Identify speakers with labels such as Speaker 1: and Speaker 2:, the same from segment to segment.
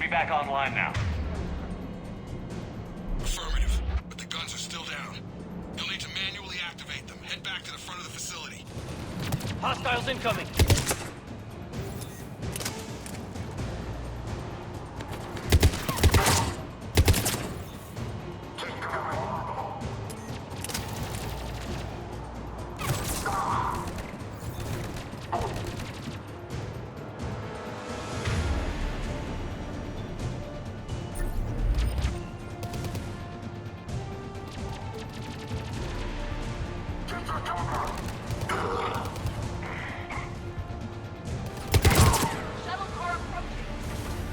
Speaker 1: be back online now.
Speaker 2: Affirmative, but the guns are still down. You'll need to manually activate them. Head back to the front of the facility.
Speaker 3: Hostiles incoming!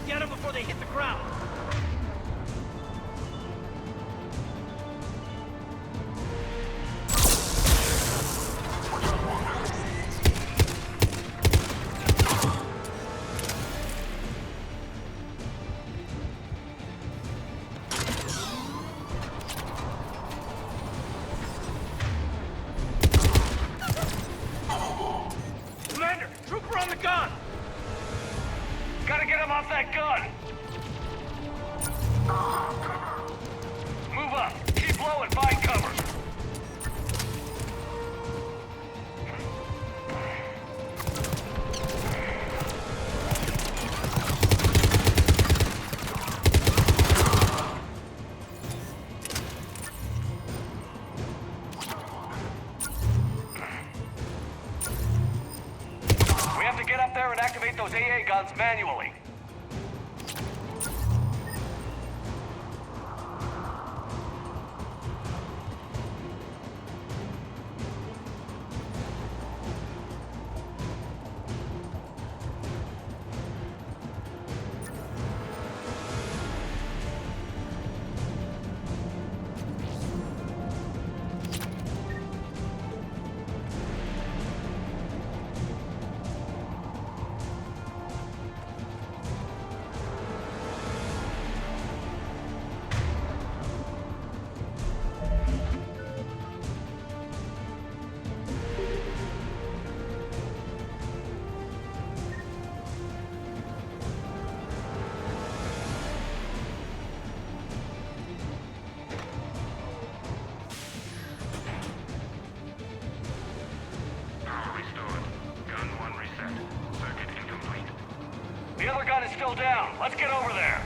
Speaker 3: Get them before they hit the ground! Commander! Trooper on the gun!
Speaker 1: Gotta get him off that gun! Move up! Keep low and find cover! We have to get up there and activate those AA guns manually.
Speaker 4: Restored. Gun 1 reset. Circuit incomplete.
Speaker 1: The other gun is still down. Let's get over there.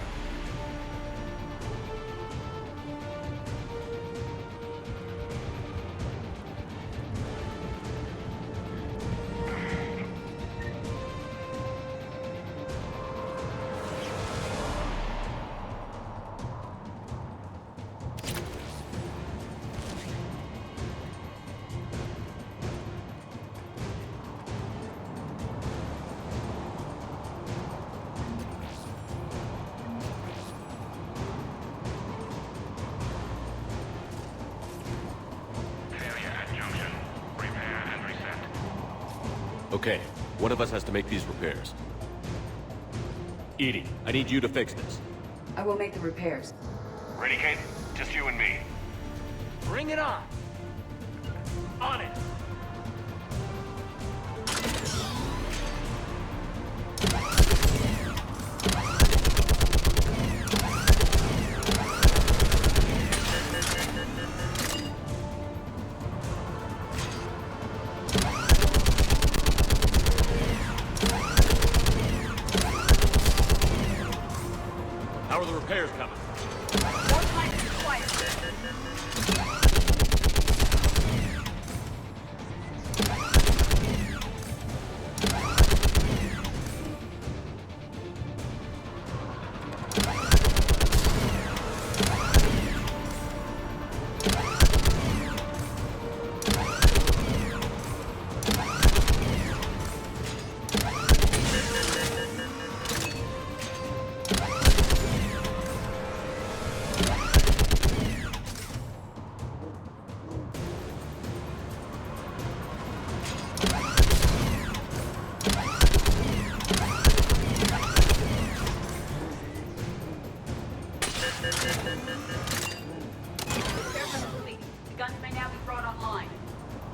Speaker 4: Failure at junction. Repair and reset.
Speaker 5: Okay, one of us has to make these repairs. Edie, I need you to fix this.
Speaker 6: I will make the repairs.
Speaker 1: Ready, Kate? Just you and me.
Speaker 3: Bring it on! On it!
Speaker 5: How are the repairs coming?
Speaker 6: More time is required.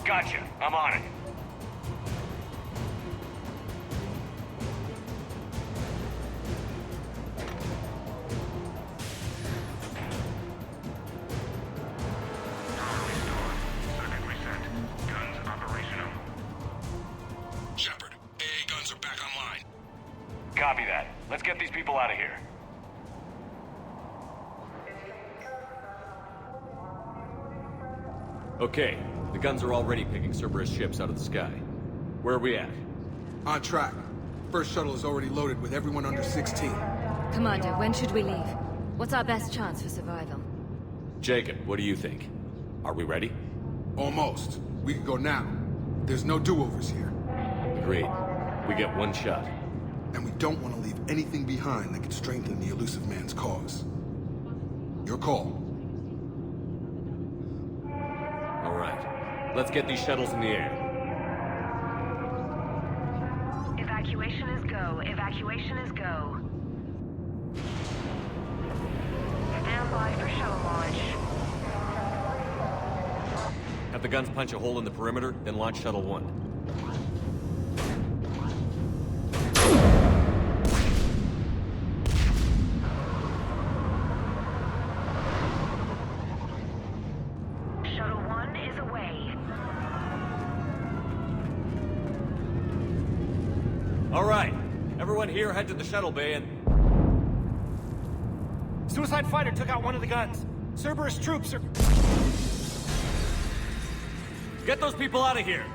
Speaker 1: Gotcha. I'm on it. Copy that. Let's get these people out of here.
Speaker 5: Okay, the guns are already picking Cerberus ships out of the sky. Where are we at?
Speaker 2: On track. First shuttle is already loaded with everyone under 16.
Speaker 7: Commander, when should we leave? What's our best chance for survival?
Speaker 5: Jacob, what do you think? Are we ready?
Speaker 2: Almost. We can go now. There's no do-overs here.
Speaker 5: Agreed. We get one shot.
Speaker 2: And we don't want to leave anything behind that could strengthen the elusive man's cause. Your call.
Speaker 5: All right. Let's get these shuttles in the air.
Speaker 8: Evacuation is go. Evacuation is go. Stand by for shuttle launch.
Speaker 5: Have the guns punch a hole in the perimeter, then launch Shuttle 1.
Speaker 8: Shuttle 1 is away.
Speaker 5: All right. Everyone here head to the shuttle bay and...
Speaker 3: Suicide fighter took out one of the guns. Cerberus troops are...
Speaker 5: Get those people out of here!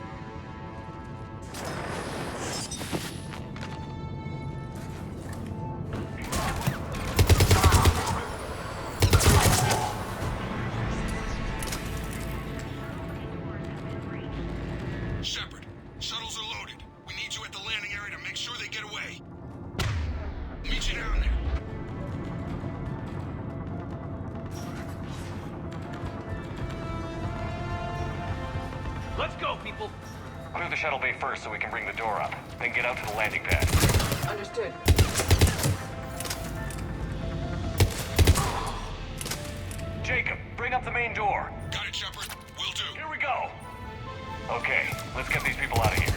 Speaker 2: Shepard, shuttles are loaded. We need you at the landing area to make sure they get away. Meet you down there.
Speaker 3: Let's go, people!
Speaker 1: Clear the shuttle bay first so we can bring the door up. Then get out to the landing pad.
Speaker 6: Understood.
Speaker 1: Jacob, bring up the main door.
Speaker 2: Got it, Shepard. Will do.
Speaker 1: Here we go. Okay, let's get these people out of here.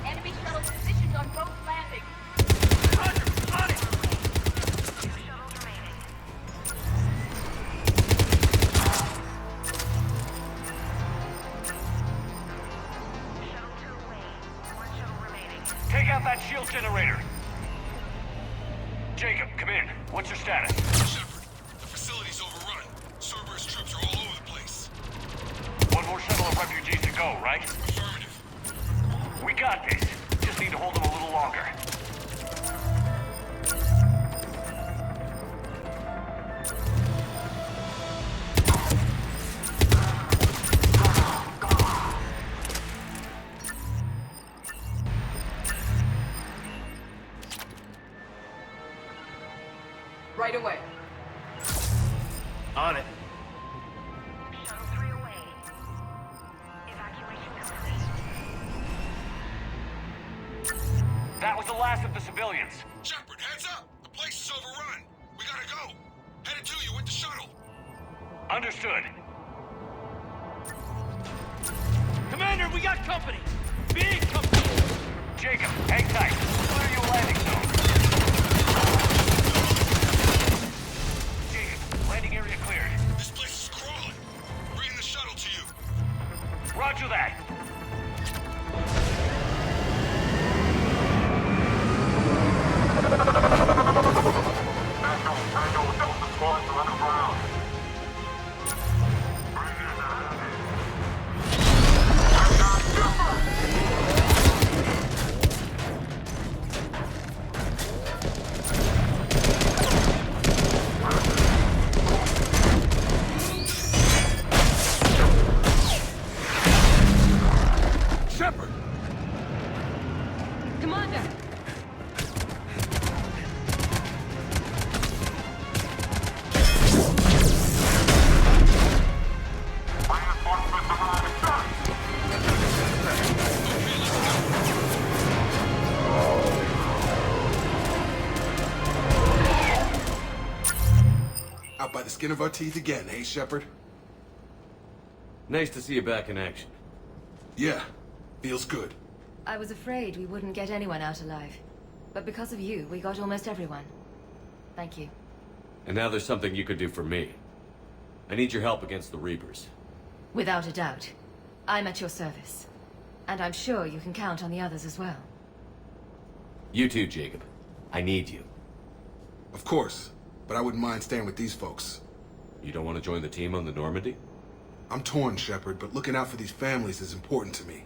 Speaker 6: Enemy shuttle positioned on both landings.
Speaker 3: Roger! On it!
Speaker 8: Two shuttles remaining. Shuttle 2 away. One shuttle remaining.
Speaker 1: Take out that shield generator. Jacob, come in. What's your status?
Speaker 2: Shepard, the facility's overrun. Cerberus troops are all over the place.
Speaker 1: One more shuttle of refugees to go, right?
Speaker 2: Affirmative.
Speaker 1: We got this. Just need to hold them a little longer.
Speaker 6: Right away.
Speaker 3: On it.
Speaker 8: Shuttle 3 away. Evacuation complete.
Speaker 1: That was the last of the civilians.
Speaker 2: Shepard, heads up! The place is overrun. We gotta go. Headed to you with the shuttle.
Speaker 1: Understood.
Speaker 3: Commander, we got company! Big company!
Speaker 1: Jacob, hang tight. Clear your landing zone. Jacob, landing area cleared.
Speaker 2: This place is crawling. Bringing the shuttle to you.
Speaker 1: Roger that.
Speaker 2: Shepard!
Speaker 7: Commander!
Speaker 2: Out by the skin of our teeth again, eh, Shepard?
Speaker 5: Nice to see you back in action.
Speaker 2: Yeah, feels good.
Speaker 7: I was afraid we wouldn't get anyone out alive. But because of you, we got almost everyone. Thank you.
Speaker 5: And now there's something you could do for me. I need your help against the Reapers.
Speaker 7: Without a doubt. I'm at your service. And I'm sure you can count on the others as well.
Speaker 5: You too, Jacob. I need you.
Speaker 9: Of course, but I wouldn't mind staying with these folks.
Speaker 5: You don't want to join the team on the Normandy?
Speaker 9: I'm torn, Shepard, but looking out for these families is important to me.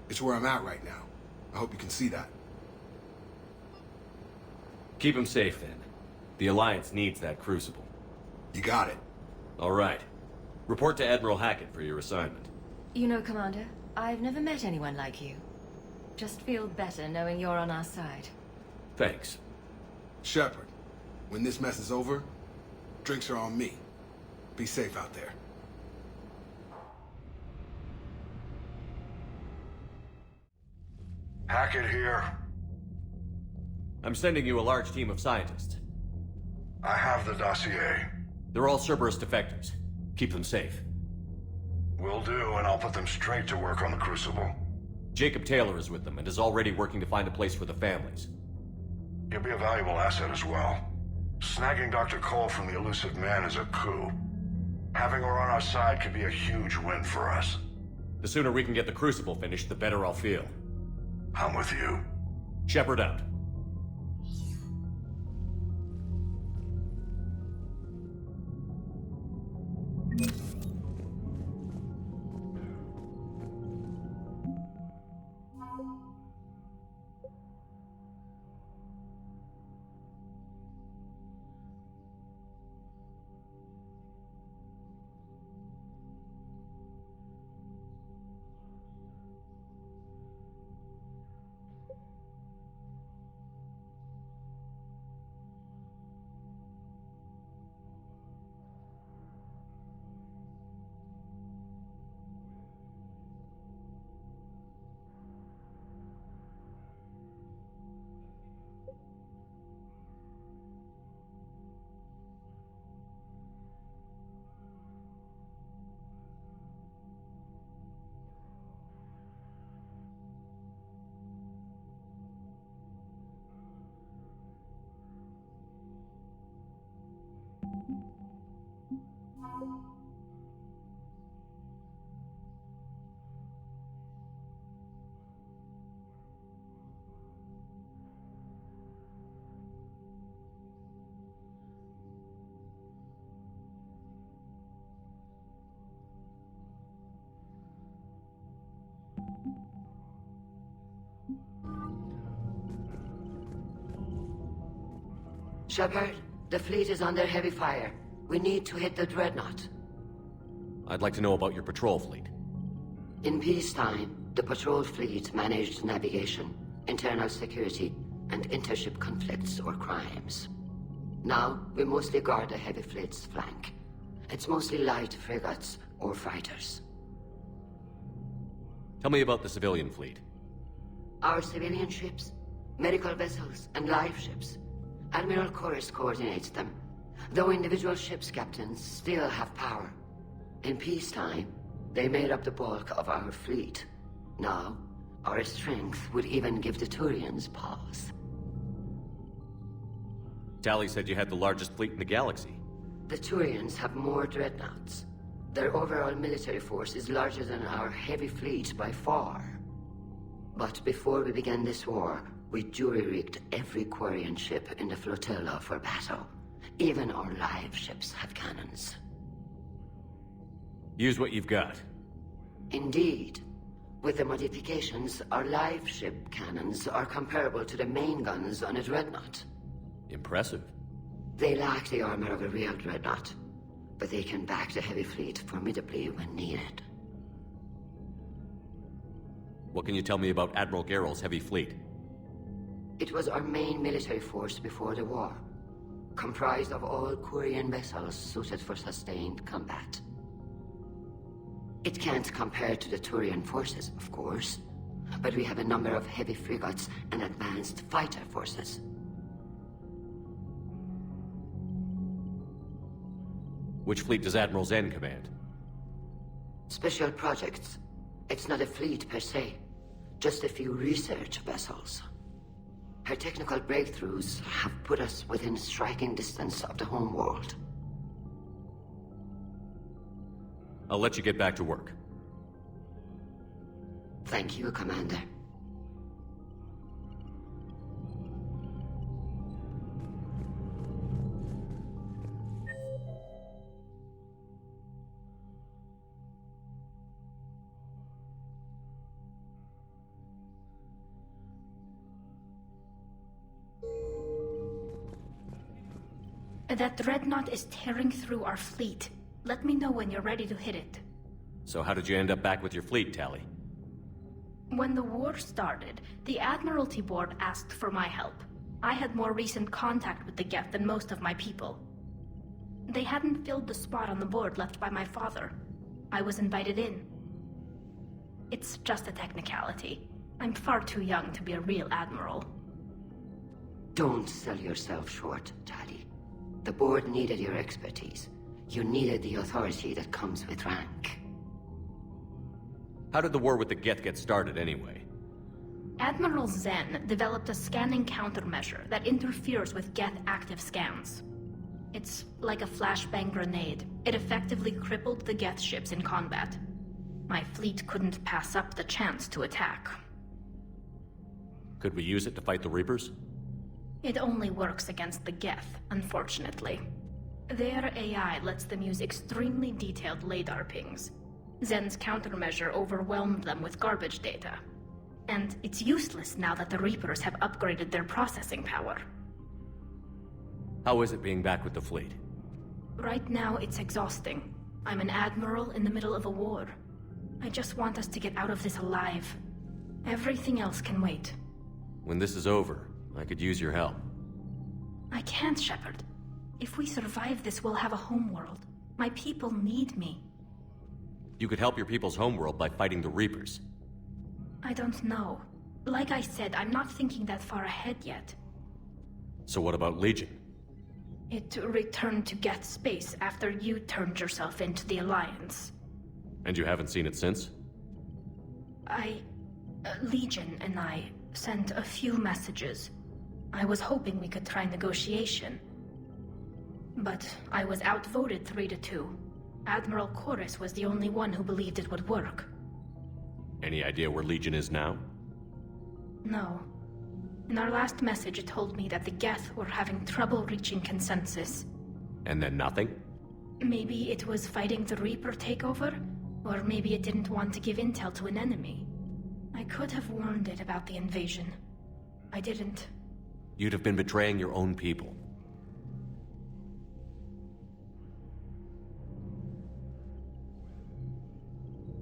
Speaker 9: It's where I'm at right now. I hope you can see that.
Speaker 5: Keep them safe, then. The Alliance needs that Crucible.
Speaker 9: You got it.
Speaker 5: All right. Report to Admiral Hackett for your assignment.
Speaker 7: You know, Commander, I've never met anyone like you. Just feel better knowing you're on our side.
Speaker 5: Thanks.
Speaker 9: Shepard, when this mess is over, drinks are on me. Be safe out there.
Speaker 2: Hackett here.
Speaker 5: I'm sending you a large team of scientists.
Speaker 2: I have the dossier.
Speaker 5: They're all Cerberus defectors. Keep them safe.
Speaker 2: Will do, and I'll put them straight to work on the Crucible.
Speaker 5: Jacob Taylor is with them and is already working to find a place for the families.
Speaker 2: He'll be a valuable asset as well. Snagging Dr. Cole from the Elusive Man is a coup. Having her on our side could be a huge win for us.
Speaker 5: The sooner we can get the Crucible finished, the better I'll feel.
Speaker 2: I'm with you.
Speaker 5: Shepard out.
Speaker 10: Shepard, the fleet is under heavy fire. We need to hit the Dreadnought.
Speaker 5: I'd like to know about your patrol fleet.
Speaker 10: In peacetime, the patrol fleet managed navigation, internal security, and intership conflicts or crimes. Now, we mostly guard the heavy fleet's flank. It's mostly light frigates or fighters.
Speaker 5: Tell me about the civilian fleet.
Speaker 10: Our civilian ships, medical vessels, and live ships. Admiral Corus coordinates them, though individual ships' captains still have power. In peacetime, they made up the bulk of our fleet. Now, our strength would even give the Turians pause.
Speaker 5: Tali said you had the largest fleet in the galaxy.
Speaker 10: The Turians have more dreadnoughts. Their overall military force is larger than our heavy fleet by far. But before we began this war, we jury-rigged every Quarian ship in the flotilla for battle. Even our live ships have cannons.
Speaker 5: Use what you've got.
Speaker 10: Indeed. With the modifications, our live ship cannons are comparable to the main guns on a dreadnought.
Speaker 5: Impressive.
Speaker 10: They lack the armor of a real dreadnought, but they can back the heavy fleet formidably when needed.
Speaker 5: What can you tell me about Admiral Geral's heavy fleet?
Speaker 10: It was our main military force before the war, comprised of all Quarian vessels suited for sustained combat. It can't compare to the Turian forces, of course, but we have a number of heavy frigates and advanced fighter forces.
Speaker 5: Which fleet does Admiral Zen command?
Speaker 10: Special projects. It's not a fleet per se, just a few research vessels. Her technical breakthroughs have put us within striking distance of the homeworld.
Speaker 5: I'll let you get back to work.
Speaker 10: Thank you, Commander.
Speaker 11: That dreadnought is tearing through our fleet. Let me know when you're ready to hit it.
Speaker 5: So how did you end up back with your fleet, Tali?
Speaker 11: When the war started, the Admiralty Board asked for my help. I had more recent contact with the Geth than most of my people. They hadn't filled the spot on the board left by my father. I was invited in. It's just a technicality. I'm far too young to be a real admiral.
Speaker 10: Don't sell yourself short, Tali. The board needed your expertise. You needed the authority that comes with rank.
Speaker 5: How did the war with the Geth get started, anyway?
Speaker 11: Admiral Zen developed a scanning countermeasure that interferes with Geth active scans. It's like a flashbang grenade. It effectively crippled the Geth ships in combat. My fleet couldn't pass up the chance to attack.
Speaker 5: Could we use it to fight the Reapers?
Speaker 11: It only works against the Geth, unfortunately. Their AI lets them use extremely detailed LADAR pings. Zen's countermeasure overwhelmed them with garbage data. And it's useless now that the Reapers have upgraded their processing power.
Speaker 5: How is it being back with the fleet?
Speaker 11: Right now, it's exhausting. I'm an admiral in the middle of a war. I just want us to get out of this alive. Everything else can wait.
Speaker 5: When this is over, I could use your help.
Speaker 11: I can't, Shepard. If we survive this, we'll have a homeworld. My people need me.
Speaker 5: You could help your people's homeworld by fighting the Reapers.
Speaker 11: I don't know. Like I said, I'm not thinking that far ahead yet.
Speaker 5: So what about Legion?
Speaker 11: It returned to Geth space after you turned yourself into the Alliance.
Speaker 5: And you haven't seen it since?
Speaker 11: Legion and I sent a few messages. I was hoping we could try negotiation. But I was outvoted 3-2. Admiral Chorus was the only one who believed it would work.
Speaker 5: Any idea where Legion is now?
Speaker 11: No. In our last message, it told me that the Geth were having trouble reaching consensus.
Speaker 5: And then nothing?
Speaker 11: Maybe it was fighting the Reaper takeover, or maybe it didn't want to give intel to an enemy. I could have warned it about the invasion. I didn't.
Speaker 5: You'd have been betraying your own people.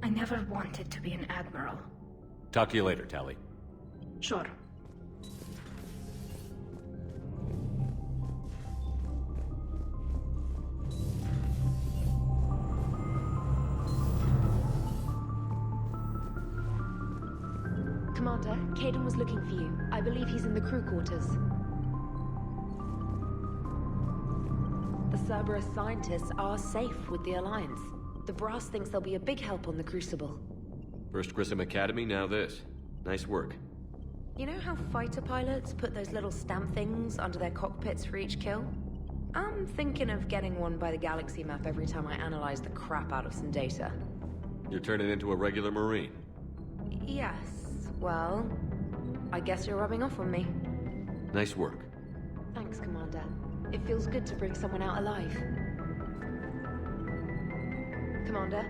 Speaker 11: I never wanted to be an admiral.
Speaker 5: Talk to you later, Tali.
Speaker 11: Sure.
Speaker 12: Commander, Kaidan was looking for you. I believe he's in the crew quarters. The Cerberus scientists are safe with the Alliance. The Brass thinks they'll be a big help on the Crucible.
Speaker 5: First Grissom Academy, now this. Nice work.
Speaker 12: You know how fighter pilots put those little stamp things under their cockpits for each kill? I'm thinking of getting one by the galaxy map every time I analyze the crap out of some data.
Speaker 5: You're turning into a regular Marine.
Speaker 12: Yes. Well, I guess you're rubbing off on me.
Speaker 5: Nice work.
Speaker 12: Thanks, Commander. It feels good to bring someone out alive. Commander?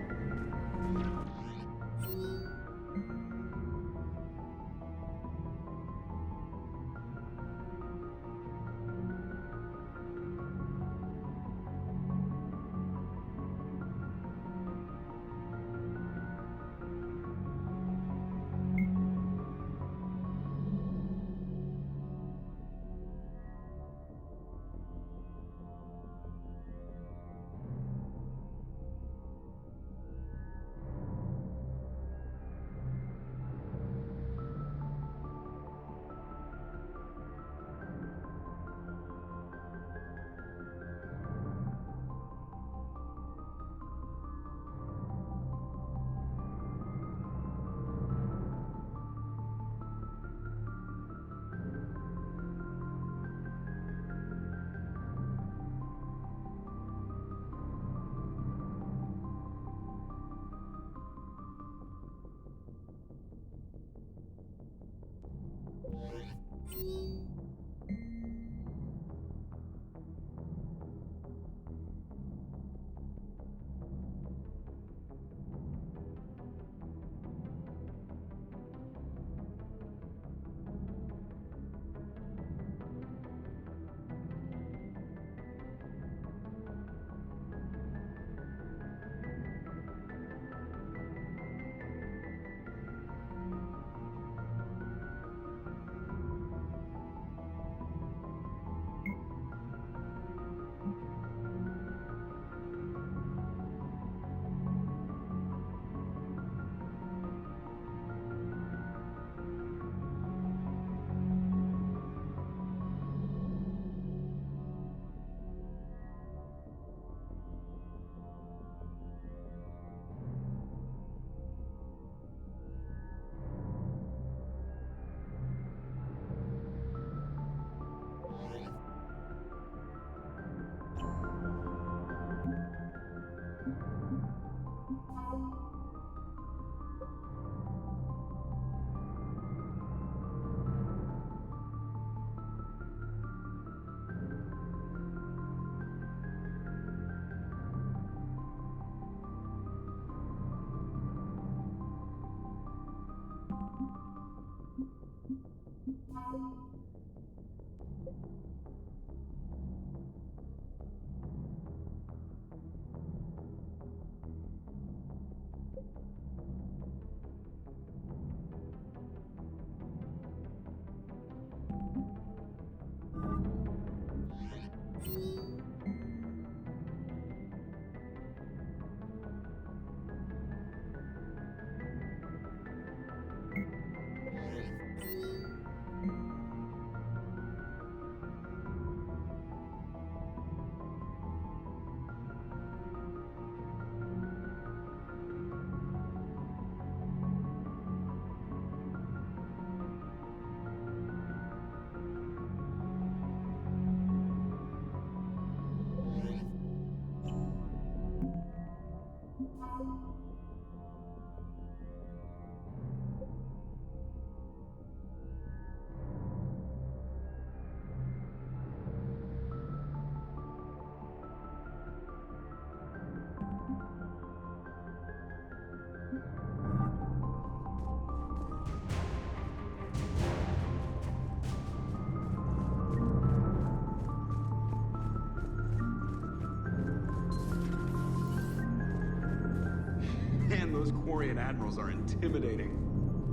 Speaker 13: Man, those Quarian admirals are intimidating.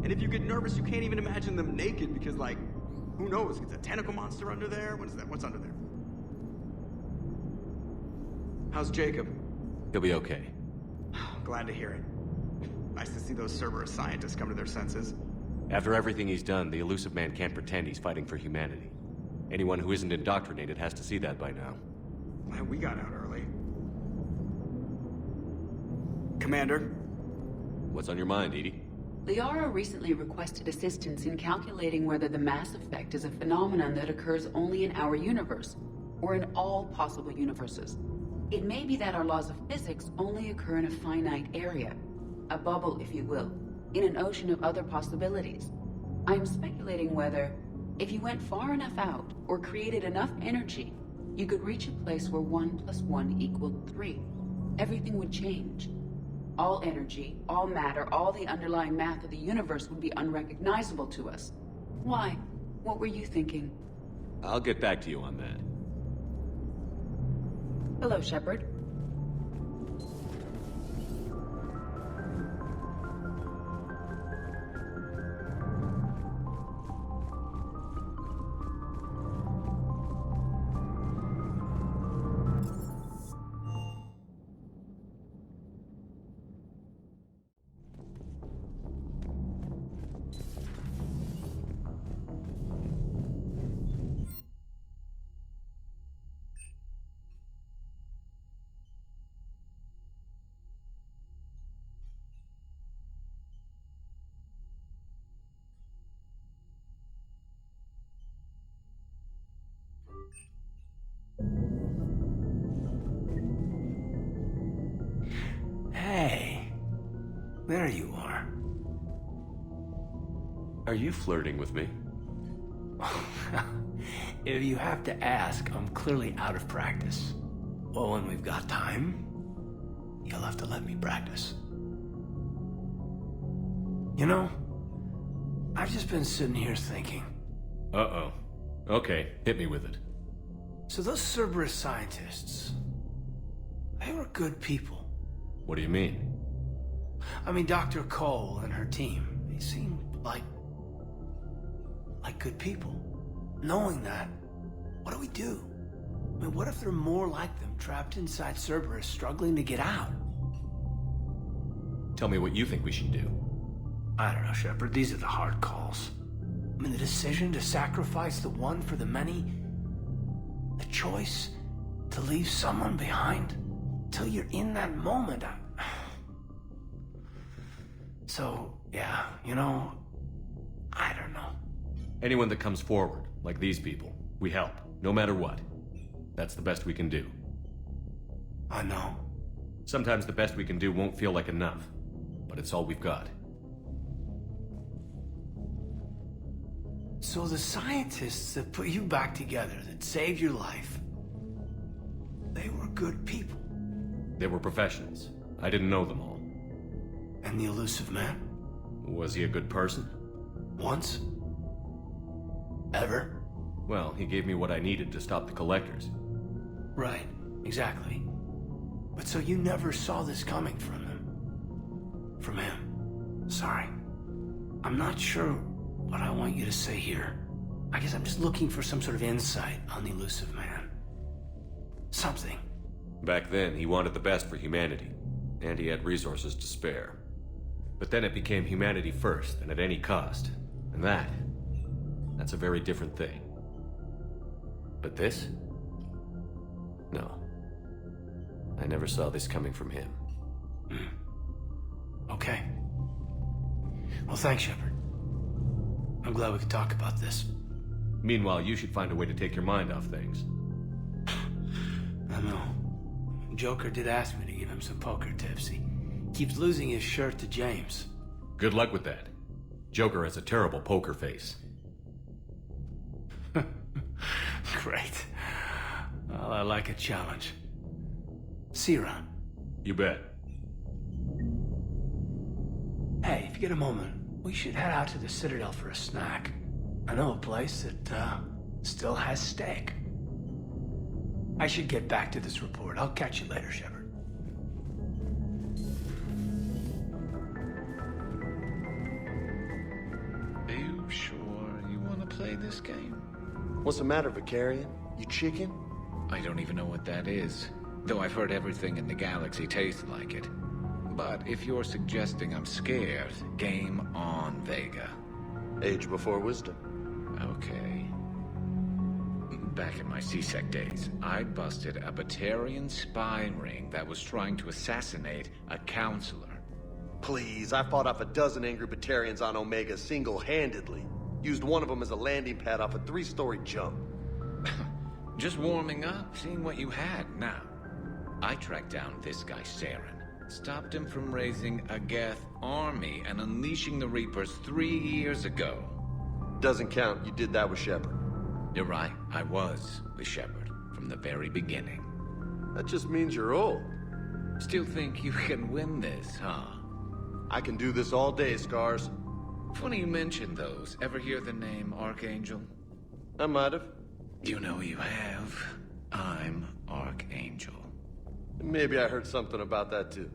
Speaker 13: And if you get nervous, you can't even imagine them naked because, like, who knows? Is a tentacle monster under there? What is that? What's under there? How's Jacob?
Speaker 5: He'll be okay.
Speaker 13: Glad to hear it. Nice to see those Cerberus scientists come to their senses.
Speaker 5: After everything he's done, the Elusive Man can't pretend he's fighting for humanity. Anyone who isn't indoctrinated has to see that by now.
Speaker 13: Man, we got out early. Commander?
Speaker 5: What's on your mind, Edie?
Speaker 14: Liara recently requested assistance in calculating whether the mass effect is a phenomenon that occurs only in our universe, or in all possible universes. It may be that our laws of physics only occur in a finite area, a bubble, if you will, in an ocean of other possibilities. I'm speculating whether, if you went far enough out, or created enough energy, you could reach a place where 1 + 1 = 3. Everything would change. All energy, all matter, all the underlying math of the universe would be unrecognizable to us. Why? What were you thinking?
Speaker 5: I'll get back to you on that.
Speaker 14: Hello, Shepard.
Speaker 3: Hey, there you are.
Speaker 5: Are you flirting with me?
Speaker 3: If you have to ask, I'm clearly out of practice. Well, when we've got time, you'll have to let me practice. You know, I've just been sitting here thinking.
Speaker 5: Uh-oh. Okay, hit me with it.
Speaker 3: So those Cerberus scientists, they were good people.
Speaker 5: What do you mean?
Speaker 3: I mean, Dr. Cole and her team, they seemed like good people. Knowing that, what do we do? I mean, what if there are more like them trapped inside Cerberus struggling to get out?
Speaker 5: Tell me what you think we should do.
Speaker 3: I don't know, Shepard. These are the hard calls. I mean, the decision to sacrifice the one for the many, the choice to leave someone behind till you're in that moment. So, yeah, you know, I don't know.
Speaker 5: Anyone that comes forward, like these people, we help, no matter what. That's the best we can do.
Speaker 3: I know.
Speaker 5: Sometimes the best we can do won't feel like enough, but it's all we've got.
Speaker 3: So the scientists that put you back together, that saved your life, they were good people.
Speaker 5: They were professionals. I didn't know them all.
Speaker 3: And the Elusive Man?
Speaker 5: Was he a good person?
Speaker 3: Once? Ever?
Speaker 5: Well, he gave me what I needed to stop the Collectors.
Speaker 3: Right, exactly. But so you never saw this coming from them? From him? Sorry. I'm not sure what I want you to say here. I guess I'm just looking for some sort of insight on the Elusive Man. Something.
Speaker 5: Back then, he wanted the best for humanity, and he had resources to spare. But then it became humanity first, and at any cost. And that's a very different thing. But this? No. I never saw this coming from him.
Speaker 3: Okay. Well, thanks, Shepard. I'm glad we could talk about this.
Speaker 5: Meanwhile, you should find a way to take your mind off things.
Speaker 3: I know. Joker did ask me to give him some poker tips. He keeps losing his shirt to James.
Speaker 5: Good luck with that. Joker has a terrible poker face.
Speaker 3: Great. Well, I like a challenge. See you around.
Speaker 5: You bet.
Speaker 3: Hey, if you get a moment, we should head out to the Citadel for a snack. I know a place that, still has steak. I should get back to this report. I'll catch you later, Shepard.
Speaker 15: Are you sure you want to play this game?
Speaker 16: What's the matter, Vicarian? You chicken?
Speaker 15: I don't even know what that is, though I've heard everything in the galaxy tastes like it. But if you're suggesting I'm scared, game on, Vega.
Speaker 16: Age before wisdom.
Speaker 15: Okay. Back in my C-Sec days, I busted a Batarian spy ring that was trying to assassinate a counselor.
Speaker 16: Please, I fought off a dozen angry Batarians on Omega single-handedly. Used one of them as a landing pad off a 3-story jump.
Speaker 15: Just warming up, seeing what you had. Now, I tracked down this guy, Saren. Stopped him from raising a Geth army and unleashing the Reapers 3 years ago.
Speaker 16: Doesn't count. You did that with Shepard.
Speaker 15: You're right. I was with Shepard from the very beginning.
Speaker 16: That just means you're old.
Speaker 15: Still think you can win this, huh?
Speaker 16: I can do this all day, Scars.
Speaker 15: Funny you mentioned those. Ever hear the name Archangel?
Speaker 16: I might have.
Speaker 15: You know you have. I'm Archangel.
Speaker 16: Maybe I heard something about that too.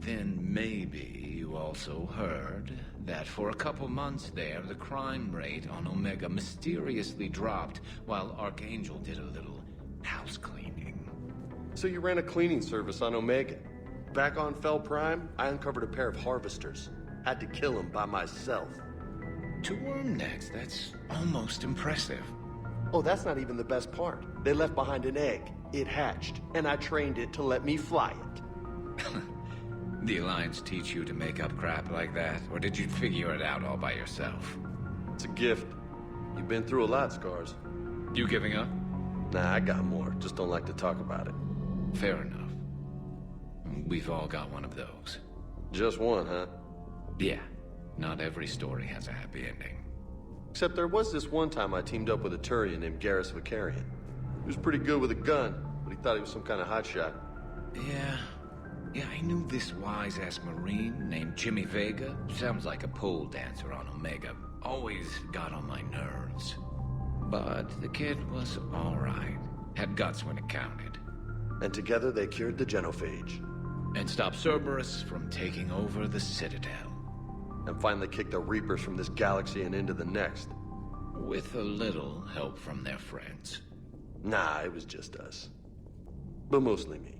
Speaker 15: Then maybe you also heard that for a couple months there, the crime rate on Omega mysteriously dropped while Archangel did a little house cleaning.
Speaker 16: So you ran a cleaning service on Omega. Back on Fel Prime, I uncovered a pair of harvesters. Had to kill them by myself.
Speaker 15: 2 worm necks, that's almost impressive.
Speaker 16: Oh, that's not even the best part. They left behind an egg. It hatched, and I trained it to let me fly it.
Speaker 15: The Alliance teach you to make up crap like that, or did you figure it out all by yourself?
Speaker 16: It's a gift. You've been through a lot, Scars.
Speaker 15: You giving up?
Speaker 16: Nah, I got more. Just don't like to talk about it.
Speaker 15: Fair enough. We've all got one of those.
Speaker 16: Just one, huh?
Speaker 15: Yeah. Not every story has a happy ending.
Speaker 16: Except there was this one time I teamed up with a Turian named Garrus Vicarian. He was pretty good with a gun, but he thought he was some kind of hotshot.
Speaker 15: Yeah, I knew this wise-ass Marine named Jimmy Vega. Sounds like a pole dancer on Omega. Always got on my nerves. But the kid was alright. Had guts when it counted.
Speaker 16: And together they cured the Genophage.
Speaker 15: And stopped Cerberus from taking over the Citadel.
Speaker 16: And finally kicked the Reapers from this galaxy and into the next.
Speaker 15: With a little help from their friends.
Speaker 16: Nah, it was just us. But mostly me.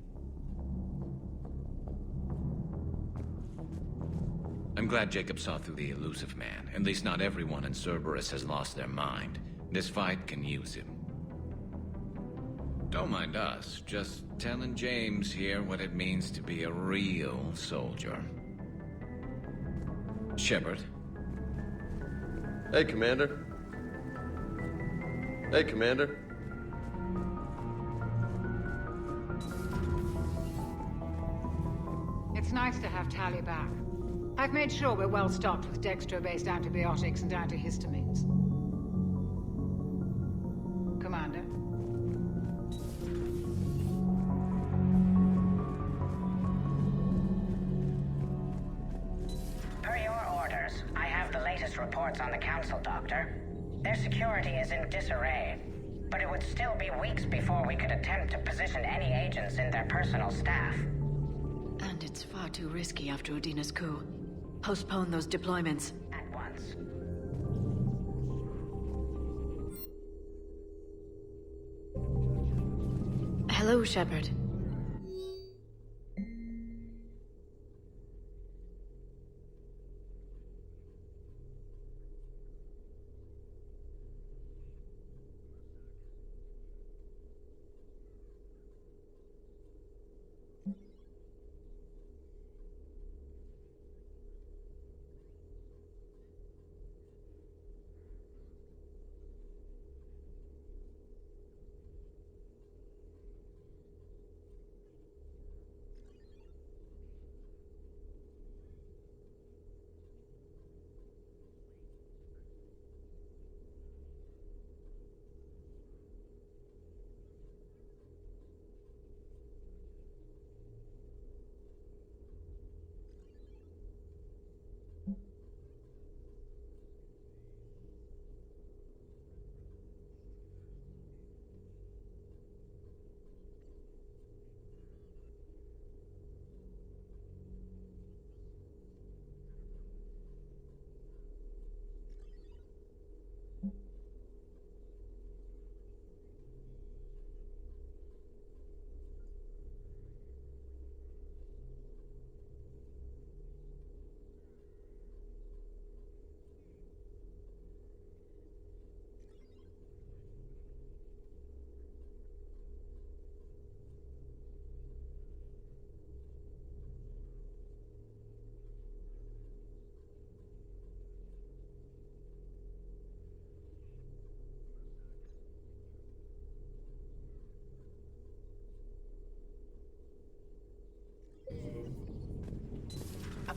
Speaker 15: I'm glad Jacob saw through the elusive man. At least not everyone in Cerberus has lost their mind. This fight can use him. Don't mind us. Just telling James here what it means to be a real soldier. Shepard.
Speaker 16: Hey, Commander. Hey, Commander.
Speaker 17: It's nice to have Tali back. I've made sure we're well stocked with dextro-based antibiotics and antihistamines. Commander?
Speaker 18: Per your orders, I have the latest reports on the Council, Doctor. Their security is in disarray, but it would still be weeks before we could attempt to position any agents in their personal staff.
Speaker 19: And it's far too risky after Udina's coup. Postpone those deployments.
Speaker 18: At once.
Speaker 19: Hello, Shepard.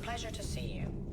Speaker 18: pleasure to see you.